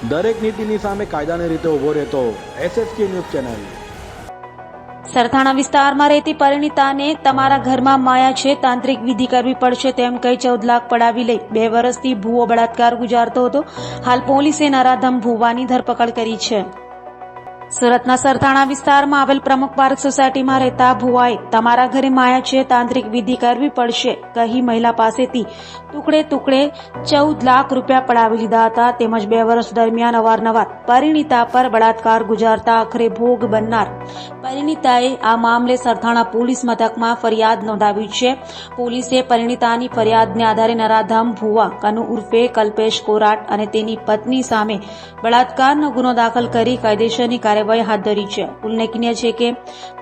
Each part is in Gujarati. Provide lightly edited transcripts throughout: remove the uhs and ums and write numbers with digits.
દરેક નીતિની સામે કાયદાની રીતે ઊભો રહેતો SSK ન્યૂઝ ચેનલ। સરથાણા વિસ્તારમાં રહેતી પરિણીતાને તમારા ઘરમાં માયા છે, તાંત્રિક વિધિ કરવી પડશે તેમ કહી 14 લાખ પડાવી લઈ 2 વર્ષથી ભૂવો બળાત્કાર ગુજારતો હતો। હાલ પોલીસે નરાધમ ભૂવાની ધરપકડ કરી છે। સુરતના સરથાણા વિસ્તારમાં આવેલ પ્રમુખ પાર્ક સોસાયટીમાં રહેતા ભુવાએ તમારા ઘરે માયા છે, તાંત્રિક વિધિ કરવી પડશે કહી મહિલા પાસેથી ટુકડે ટુકડે 14 લાખ રૂપિયા પડાવી લીધા હતા। તેમજ 2 વર્ષ દરમિયાન અવારનવાર પરિણીતા પર બળાત્કાર ગુજારતા આખરે ભોગ બનનાર પરિણીતાએ આ મામલે સરથાણા પોલીસ મથકમાં ફરિયાદ નોંધાવી છે। પોલીસે પરિણીતાની ફરિયાદને આધારે નરાધમ ભુવા કનુ ઉર્ફે કલ્પેશ કોરાટ અને તેની પત્ની સામે બળાત્કારનો ગુનો દાખલ કરી કાયદેસરની કાર્યવાહી હાથ ધરી છે। ઉલ્લેખનીય છે કે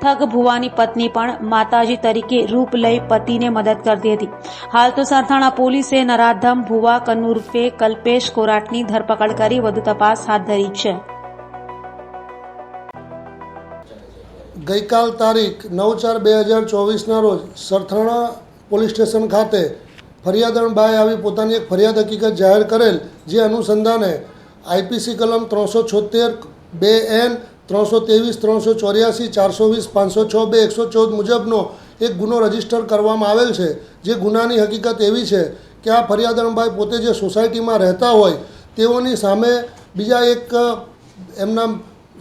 ઠગ ભુવાની પત્ની પણ માતાજી તરીકે રૂપ લઈ પતિને મદદ કરતી હતી। હાલ તો સરથાણા પોલીસે નરાધમ ભુવા કનુ ઉર્ફે કલ્પેશ કોરાટની ધરપકડ કરી વધુ તપાસ હાથ ધરી છે। ગઈકાલ તારીખ 9/4/2024ના રોજ સરથાણા પોલીસ સ્ટેશન ખાતે ફરિયાદણબાએ આવી પોતાની એક ફરિયાદ હકીકત જાહેર કરેલ, જે અનુસંધાને IPC કલમ 376 2N 323 384 420 506 114 મુજબનો એક ગુનો રજીસ્ટર કરવામાં આવેલ છે। જે ગુનાની હકીકત એવી છે કે આ ફરિયાદણબાઈ પોતે જે સોસાયટીમાં રહેતા હોય તેઓની સામે બીજા એક એમના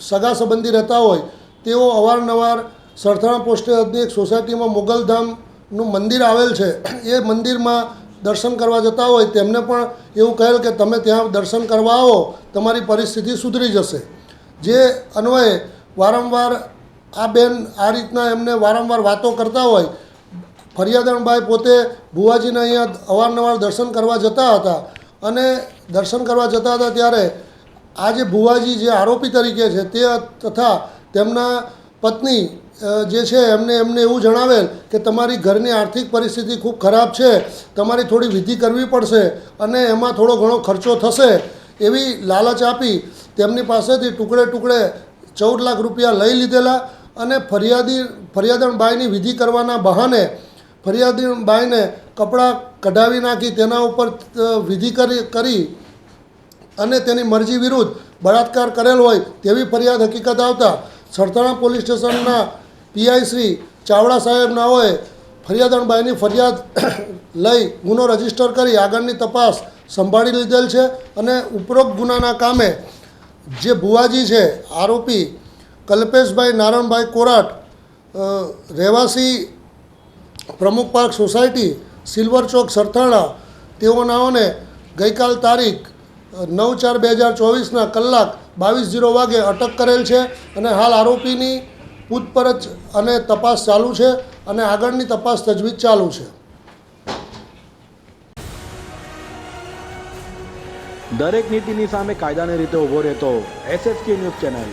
સગા સંબંધી રહેતા હોય તેઓ અવારનવાર સરથાણા પોસ્ટ હદની એક સોસાયટીમાં મોગલધામનું મંદિર આવેલ છે, એ મંદિરમાં દર્શન કરવા જતા હોય તેમને પણ એવું કહેલ કે તમે ત્યાં દર્શન કરવા આવો, તમારી પરિસ્થિતિ સુધરી જશે। જે અન્વયે વારંવાર આ બેન આ રીતના એમને વારંવાર વાતો કરતા હોય। ફરિયાદણબાઈ પોતે ભુવાજીને અહીંયા અવારનવાર દર્શન કરવા જતા હતા અને દર્શન કરવા જતા હતા ત્યારે આ જે ભુવાજી જે આરોપી તરીકે છે તે તથા તેમના પત્ની જે છે એમને એવું જણાવેલ કે તમારી ઘરની આર્થિક પરિસ્થિતિ ખૂબ ખરાબ છે, તમારી થોડી વિધિ કરવી પડશે અને એમાં થોડો ઘણો ખર્ચો થશે એવી લાલચ આપી તેમની પાસેથી ટુકડે ટુકડે 14 લાખ રૂપિયા લઈ લીધેલા અને ફરિયાદણબાઈની વિધિ કરવાના બહાને ફરિયાદણબાઈને કપડાં કઢાવી નાખી તેના ઉપર વિધિ કરી અને તેની મરજી વિરુદ્ધ બળાત્કાર કરેલ હોય તેવી ફરિયાદ હકીકત આવતા સરથાણા પોલીસ સ્ટેશનના PI શ્રી ચાવડા સાહેબ નાઓએ ફરિયાદણબાઈની ફરિયાદ લઈ ગુનો રજીસ્ટર કરી આગળની તપાસ સંભાળી લીધેલ છે અને ઉપરોક્ત ગુનાના કામે જે ભુવાજી છે આરોપી કલ્પેશભાઈ નારણભાઈ કોરાટ રહેવાસી પ્રમુખ પાર્ક સોસાયટી સિલ્વર ચોક સરથાણા તેઓનાઓને ગઈકાલ તારીખ 9/4/2024ના કલાક 22:00 વાગે અટક કરેલ છે અને હાલ આરોપીની પૂછપરછ અને તપાસ ચાલુ છે અને આગળની તપાસ તજવીજ ચાલુ છે। દરેક નીતિની સામે કાયદાની રીતે ઊભો રહેતો SSK ન્યૂઝ ચેનલ।